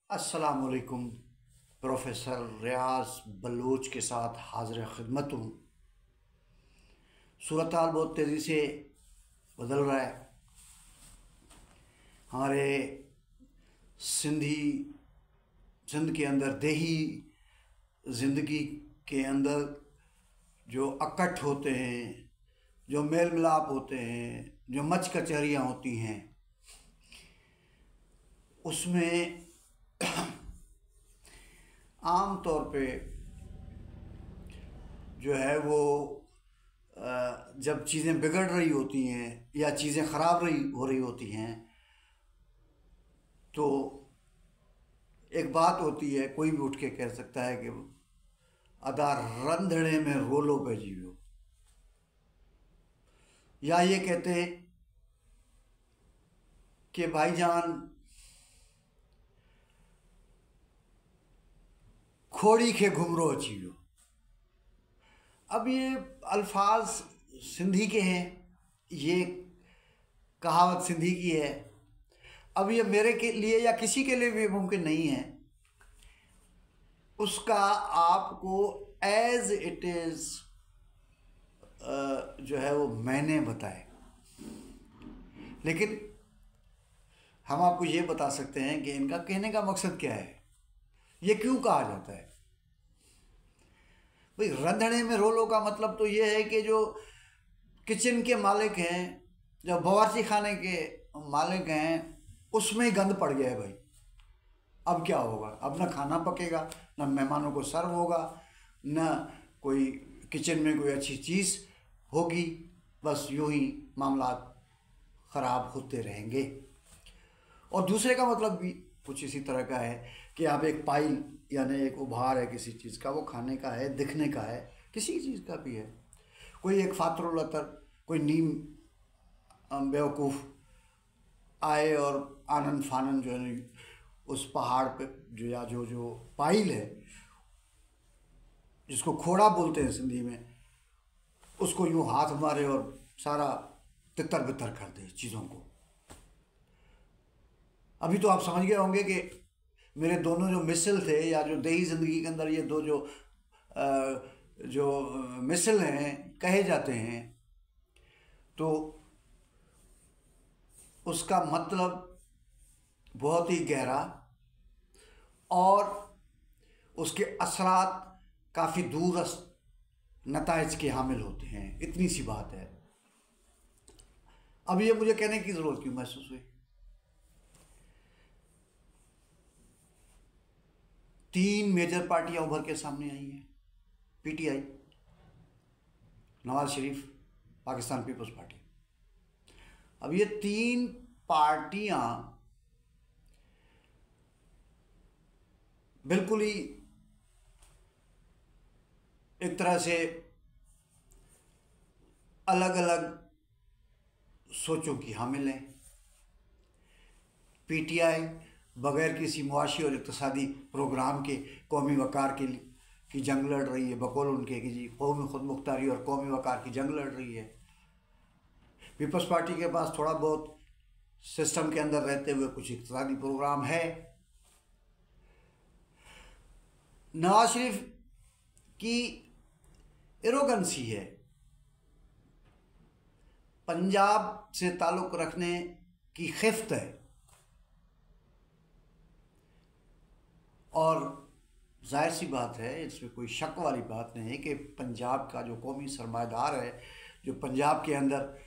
अस्सलामुअलैकुम। प्रोफेसर रियाज बलूच के साथ हाजिर खिदमत हूँ। सूरत हाल बहुत तेज़ी से बदल रहा है। हमारे सिंध के अंदर देही ज़िंदगी के अंदर जो अकट्ठ होते हैं, जो मेल मिलाप होते हैं, जो मच कचहरियाँ होती हैं, उसमें आम तौर पे जो है वो जब चीज़ें बिगड़ रही होती हैं या चीज़ें ख़राब हो रही होती हैं तो एक बात होती है, कोई भी उठ के कह सकता है कि अदा रंधड़े में रोलो पे जियो, या ये कहते हैं कि भाईजान खोड़ी के घुमरो जियो। अब ये अल्फाज सिंधी के हैं, ये कहावत सिंधी की है। अब ये मेरे के लिए या किसी के लिए भी मुमकिन नहीं है उसका आपको एज इट इज़ जो है वो मैंने बताए, लेकिन हम आपको ये बता सकते हैं कि इनका कहने का मकसद क्या है, ये क्यों कहा जाता है। भाई, रंधने में रोलो का मतलब तो ये है कि जो किचन के मालिक हैं, जो बावर्ची खाने के मालिक हैं, उसमें ही गंद पड़ गया है भाई। अब क्या होगा? अब ना खाना पकेगा, ना मेहमानों को सर्व होगा, ना कोई किचन में कोई अच्छी चीज़ होगी, बस यूं ही मामला ख़राब होते रहेंगे। और दूसरे का मतलब भी कुछ इसी तरह का है कि आप एक पाइल यानी एक उभार है किसी चीज़ का, वो खाने का है, दिखने का है, किसी चीज़ का भी है। कोई एक फातरुलतर, कोई नीम बेवकूफ़ आए और आनन फानन जो है उस पहाड़ पे जो या जो पाइल है, जिसको खोड़ा बोलते हैं सिंधी में, उसको यूँ हाथ मारे और सारा तितर बितर कर दे चीज़ों को। अभी तो आप समझ गए होंगे कि मेरे दोनों जो मिसल थे, या जो देही ज़िंदगी के अंदर ये दो जो मिसल हैं कहे जाते हैं, तो उसका मतलब बहुत ही गहरा और उसके असरात काफ़ी दूरस्थ नताइज के हामिल होते हैं। इतनी सी बात है। अब ये मुझे कहने की ज़रूरत क्यों महसूस हुई? 3 मेजर पार्टियां उभर के सामने आई हैं। PTI, Nawaz Sharif, Pakistan peoples party. अब ये 3 पार्टियां बिल्कुल ही एक तरह से अलग अलग सोचों की हामिल हैं। पीटीआई बगैर किसी मुआशी और इक़्तिसादी प्रोग्राम के कौमी वक़ार की जंग लड़ रही है, बकौल उनके कि जी कौमी खुद मुख्तारी और कौमी वक़ार की जंग लड़ रही है। पीपल्स पार्टी के पास थोड़ा बहुत सिस्टम के अंदर रहते हुए कुछ इक़्तिसादी प्रोग्राम है। नवाज शरीफ की एरोगेंसी है, पंजाब से ताल्लुक़ रखने की खिफ्त है, और जाहिर सी बात है, इसमें कोई शक वाली बात नहीं है कि पंजाब का जो कौमी सरमायादार है, जो पंजाब के अंदर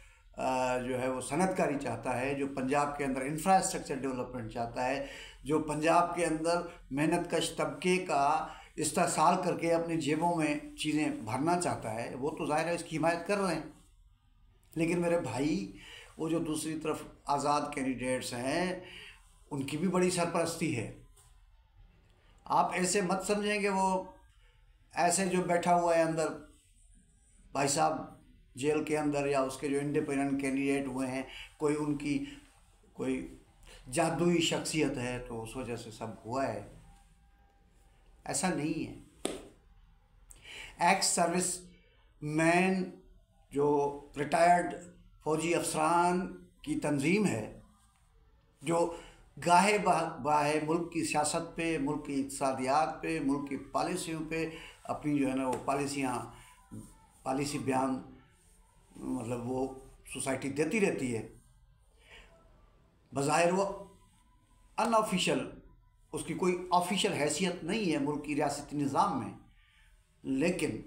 जो है वो सनतकारी चाहता है, जो पंजाब के अंदर इंफ्रास्ट्रक्चर डेवलपमेंट चाहता है, जो पंजाब के अंदर मेहनतकश तबके का इस्तेहसाल करके अपनी जेबों में चीज़ें भरना चाहता है, वो तो ज़ाहिर है इसकी हिमायत कर रहे हैं। लेकिन मेरे भाई, वो जो दूसरी तरफ आज़ाद कैंडिडेट्स हैं, उनकी भी बड़ी सरपरस्ती है। आप ऐसे मत समझें कि वो ऐसे जो बैठा हुआ है अंदर भाई साहब जेल के अंदर, या उसके जो इंडिपेंडेंट कैंडिडेट हुए हैं, कोई उनकी कोई जादुई शख्सियत है तो उस वजह से सब हुआ है। ऐसा नहीं है। एक्स सर्विस मैन जो रिटायर्ड फौजी अफसरान की तंजीम है, जो गाहे बाहे मुल्क की सियासत पे, मुल्क की इक़्तिसादियात पे, मुल्क की पॉलिसियों पे अपनी जो है ना वो पॉलिसी बयान मतलब वो सोसाइटी देती रहती है। बज़ाहिर वो अनऑफिशियल, उसकी कोई ऑफिशियल हैसियत नहीं है मुल्क की रियासती निज़ाम में, लेकिन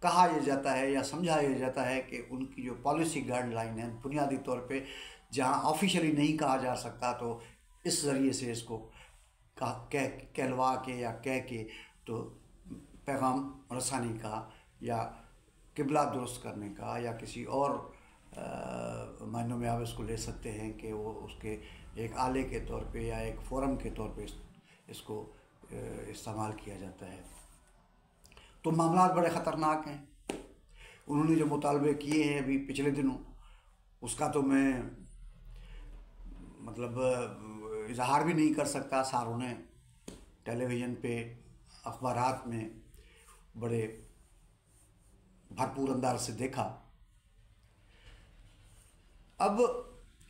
कहा यह जाता है या समझा यह जाता है कि उनकी जो पॉलिसी गाइडलाइन है बुनियादी तौर पे जहां ऑफिशियली नहीं कहा जा सकता तो इस ज़रिए से इसको कहलवा के या कह के तो पैगाम रसानी का या किबला दुरुस्त करने का या किसी और मायनों में आप इसको ले सकते हैं कि वो उसके एक आले के तौर पे या एक फोरम के तौर पे इसको इस्तेमाल किया जाता है। तो मामला बड़े ख़तरनाक हैं। उन्होंने जो मुतालबे किए हैं अभी पिछले दिनों, उसका तो मैं मतलब इजहार भी नहीं कर सकता। सारों ने टेलीविज़न पे, अखबारात में बड़े भरपूर अंदाज से देखा। अब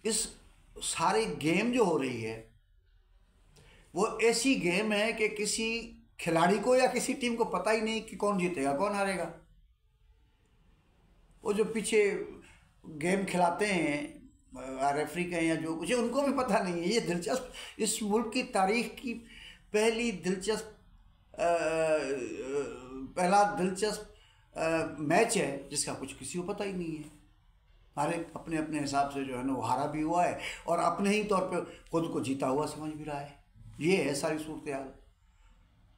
इस सारी गेम जो हो रही है वो ऐसी गेम है कि किसी खिलाड़ी को या किसी टीम को पता ही नहीं कि कौन जीतेगा कौन हारेगा। वो जो पीछे गेम खिलाते हैं रेफरी के या जो कुछ है, उनको भी पता नहीं है। ये दिलचस्प, इस मुल्क की तारीख की पहला दिलचस्प मैच है जिसका कुछ किसी को पता ही नहीं है। हर एक अपने अपने हिसाब से जो है ना वो हारा भी हुआ है और अपने ही तौर पे खुद को जीता हुआ समझ भी रहा है। ये है सारी सूरत हाल।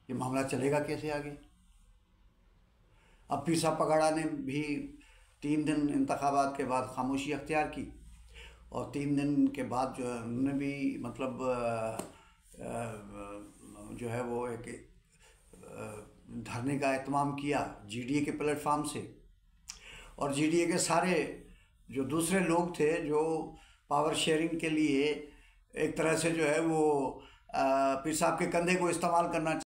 ये मामला चलेगा कैसे आगे? अब पीर साहब पगाड़ा ने भी 3 दिन इंतखाबात के बाद खामोशी अख्तियार की और 3 दिन के बाद जो है उन्होंने भी मतलब जो है वो एक धरने का एहतमाम किया GDA के प्लेटफार्म से। और GDA के सारे जो दूसरे लोग थे जो पावर शेयरिंग के लिए एक तरह से जो है वो पीर साहब के कंधे को इस्तेमाल करना